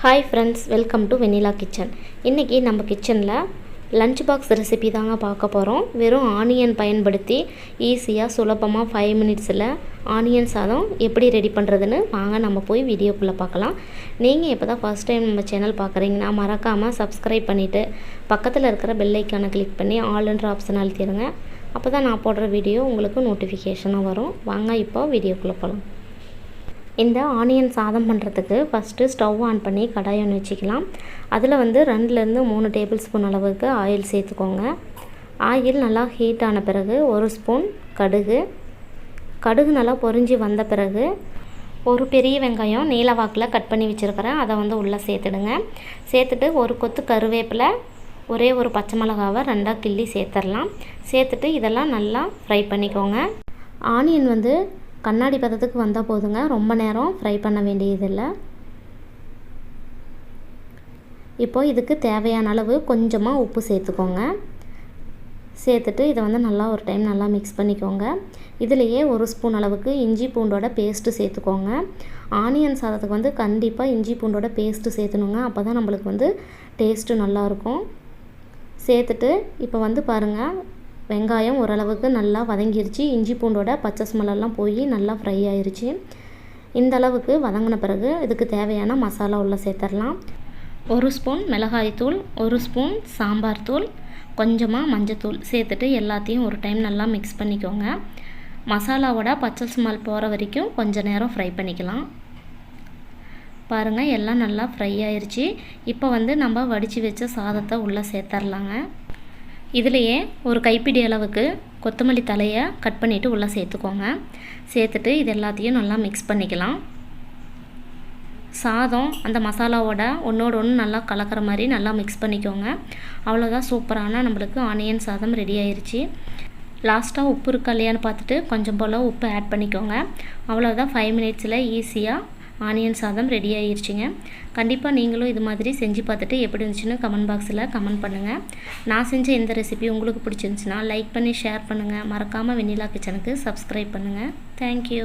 Hi friends, welcome to Vennila kitchen. இன்றைக்கி நம்ம கிச்சனில் லஞ்ச் பாக்ஸ் ரெசிபி தாங்க பார்க்க போகிறோம். வெறும் ஆனியன் பயன்படுத்தி ஈஸியாக சுலபமாக 5 மினிட்ஸில் ஆனியன் சாதம் எப்படி ரெடி பண்ணுறதுன்னு வாங்க நம்ம போய் வீடியோக்குள்ளே பார்க்கலாம். நீங்கள் இப்போ தான் ஃபஸ்ட் டைம் நம்ம சேனல் பார்க்குறீங்கன்னா மறக்காமல் சப்ஸ்கிரைப் பண்ணிவிட்டு பக்கத்தில் இருக்கிற பெல் ஐக்கானை கிளிக் பண்ணி ஆல்ன்ற ஆப்ஷன் அழுத்திடுங்க. அப்போ தான் நான் போடுற வீடியோ உங்களுக்கு நோட்டிஃபிகேஷனாக வரும். வாங்க இப்போ வீடியோக்குள்ளே போகலாம். இந்த ஆனியன் சாதம் பண்ணுறதுக்கு ஃபஸ்ட்டு ஸ்டவ் ஆன் பண்ணி கடாய் ஒன்று வச்சுக்கலாம். அதில் 2லேருந்து 3 டேபிள் ஸ்பூன் அளவுக்கு ஆயில் சேர்த்துக்கோங்க. ஆயில் நல்லா ஹீட் ஆன பிறகு 1 ஸ்பூன் கடுகு நல்லா பொரிஞ்சு வந்த பிறகு ஒரு பெரிய வெங்காயம் நீல வாக்கில் கட் பண்ணி வச்சுருக்கிறேன், அதை உள்ளே சேர்த்துடுங்க. சேர்த்துட்டு ஒரு கொத்து கருவேப்பிலை, ஒரே ஒரு பச்சை மிளகாவை 2ஆக கிள்ளி சேர்த்துடலாம். சேர்த்துட்டு இதெல்லாம் நல்லா ஃப்ரை பண்ணிக்கோங்க. ஆனியன் கண்ணாடி பதத்துக்கு வந்தால் போதுங்க, ரொம்ப நேரம் ஃப்ரை பண்ண வேண்டியதில்லை. இப்போது இதுக்கு தேவையான அளவு கொஞ்சமாக உப்பு சேர்த்துக்கோங்க. சேர்த்துட்டு இதை நல்லா ஒரு டைம் நல்லா மிக்ஸ் பண்ணிக்கோங்க. இதிலையே 1 ஸ்பூன் அளவுக்கு இஞ்சி பூண்டோட பேஸ்ட்டு சேர்த்துக்கோங்க. ஆனியன் சாதத்துக்கு கண்டிப்பாக இஞ்சி பூண்டோட பேஸ்ட்டு சேர்த்துணுங்க, அப்போ தான் நம்மளுக்கு டேஸ்ட்டு நல்லாயிருக்கும். சேர்த்துட்டு இப்போ பாருங்கள், வெங்காயம் ஓரளவுக்கு நல்லா வதங்கிருச்சு. இஞ்சி பூண்டோட பச்சை ஸ்மெல்லாம் போய் நல்லா ஃப்ரை ஆயிடுச்சு. இந்த அளவுக்கு வதங்கின பிறகு இதுக்கு தேவையான மசாலா உள்ளே சேர்த்துடலாம். 1 ஸ்பூன் மிளகாய்த்தூள், 1 ஸ்பூன் சாம்பார் தூள், கொஞ்சமாக மஞ்சத்தூள் சேர்த்துட்டு எல்லாத்தையும் ஒரு டைம் நல்லா மிக்ஸ் பண்ணிக்கோங்க. மசாலாவோட பச்சை ஸ்மெல் போகிற வரைக்கும் கொஞ்சம் நேரம் ஃப்ரை பண்ணிக்கலாம். பாருங்கள், எல்லாம் நல்லா ஃப்ரை ஆயிடுச்சு. இப்போ நம்ம வடித்து வச்ச சாதத்தை உள்ளே சேர்த்துடலாங்க. இதுலேயே ஒரு கைப்பிடி அளவுக்கு கொத்தமல்லி தலையை கட் பண்ணிவிட்டு உள்ளே சேர்த்துக்கோங்க. சேர்த்துட்டு இது எல்லாத்தையும் நல்லா மிக்ஸ் பண்ணிக்கலாம். சாதம் அந்த மசாலாவோட ஒன்றோடு ஒன்று நல்லா கலக்கிற மாதிரி நல்லா மிக்ஸ் பண்ணிக்கோங்க. அவ்வளோதான், சூப்பரான நம்மளுக்கு ஆனியன் சாதம் ரெடி ஆயிடுச்சு. லாஸ்ட்டாக உப்பு இருக்கா இல்லையான்னு பார்த்துட்டு கொஞ்சம் போல் உப்பு ஆட் பண்ணிக்கோங்க. அவ்வளோதான், 5 மினிட்ஸில் ஈஸியாக ஆனியன் சாதம் ரெடி ஆகிருச்சிங்க. கண்டிப்பாக நீங்களும் இது மாதிரி செஞ்சு பார்த்துட்டு எப்படி இருந்துச்சுன்னு கமெண்ட் பாக்ஸில் கமெண்ட் பண்ணுங்கள். நான் செஞ்ச இந்த ரெசிபி உங்களுக்கு பிடிச்சிருந்துச்சுன்னா லைக் பண்ணி ஷேர் பண்ணுங்கள். மறக்காமல் வெண்ணிலா கிச்சனுக்கு சப்ஸ்கிரைப் பண்ணுங்கள். தேங்க்யூ.